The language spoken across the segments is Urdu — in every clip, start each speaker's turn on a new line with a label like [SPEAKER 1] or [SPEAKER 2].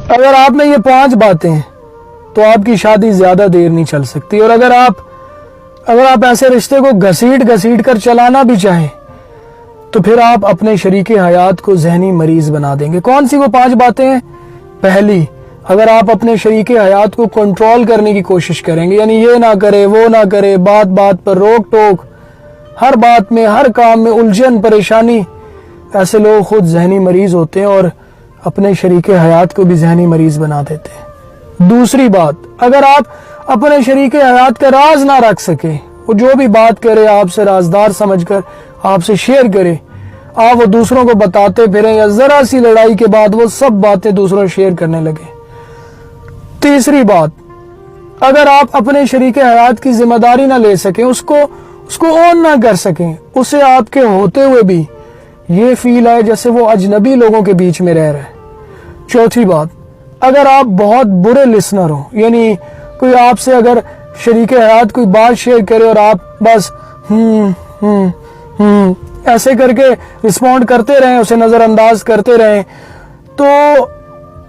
[SPEAKER 1] اگر آپ میں یہ 5 باتیں ہیں تو آپ کی شادی زیادہ دیر نہیں چل سکتی. اور اگر آپ ایسے رشتے کو گھسیٹ کر چلانا بھی چاہیں تو پھر آپ اپنے شریک حیات کو ذہنی مریض بنا دیں گے. کون سی وہ 5 باتیں ہیں؟ پہلی، اگر آپ اپنے شریک حیات کو کنٹرول کرنے کی کوشش کریں گے، یعنی یہ نہ کرے وہ نہ کرے، بات بات پر روک ٹوک، ہر بات میں ہر کام میں الجھن پریشانی، ایسے لوگ خود ذہنی مریض ہوتے ہیں اور اپنے شریک حیات کو بھی ذہنی مریض بنا دیتے ہیں. دوسری بات، اگر آپ اپنے شریک حیات کا راز نہ رکھ سکیں، وہ جو بھی بات کرے آپ سے رازدار سمجھ کر آپ سے شیئر کرے، آپ وہ دوسروں کو بتاتے پھریں یا ذرا سی لڑائی کے بعد وہ سب باتیں دوسروں شیئر کرنے لگے. تیسری بات، اگر آپ اپنے شریک حیات کی ذمہ داری نہ لے سکیں، اس کو اون نہ کر سکیں، اسے آپ کے ہوتے ہوئے بھی یہ فیل آئے جیسے وہ اجنبی لوگوں کے بیچ میں رہ رہے. چوتھی بات، اگر آپ بہت برے لسنر ہوں، یعنی کوئی آپ سے اگر شریک حیات کوئی بات شیئر کرے اور آپ بس ایسے کر کے رسپونڈ کرتے رہیں، اسے نظر انداز کرتے رہیں، تو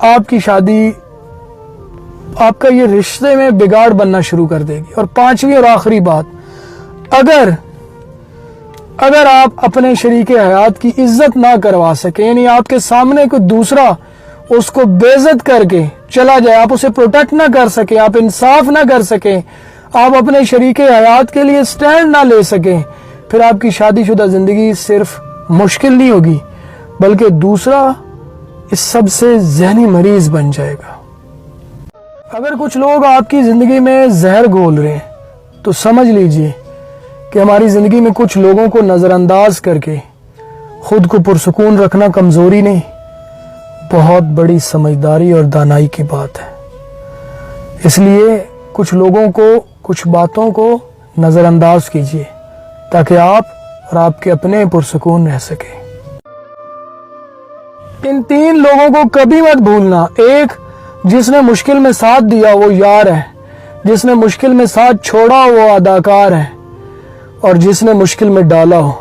[SPEAKER 1] آپ کی شادی، آپ کا یہ رشتے میں بگاڑ بننا شروع کر دے گی. اور پانچویں اور آخری بات، اگر آپ اپنے شریک حیات کی عزت نہ کروا سکیں، یعنی آپ کے سامنے کوئی دوسرا اس کو بے عزت کر کے چلا جائے، آپ اسے پروٹیکٹ نہ کر سکیں، آپ انصاف نہ کر سکیں، آپ اپنے شریک حیات کے لیے سٹینڈ نہ لے سکیں، پھر آپ کی شادی شدہ زندگی صرف مشکل نہیں ہوگی بلکہ دوسرا اس سب سے ذہنی مریض بن جائے گا. اگر کچھ لوگ آپ کی زندگی میں زہر گھول رہے ہیں تو سمجھ لیجئے کہ ہماری زندگی میں کچھ لوگوں کو نظر انداز کر کے خود کو پرسکون رکھنا کمزوری نہیں، بہت بڑی سمجھداری اور دانائی کی بات ہے. اس لیے کچھ لوگوں کو، کچھ باتوں کو نظر انداز کیجئے تاکہ آپ اور آپ کے اپنے پرسکون رہ سکیں. ان 3 لوگوں کو کبھی مت بھولنا. ایک، جس نے مشکل میں ساتھ دیا وہ یار ہے، جس نے مشکل میں ساتھ چھوڑا وہ اداکار ہے، اور جس نے مشکل میں ڈالا ہو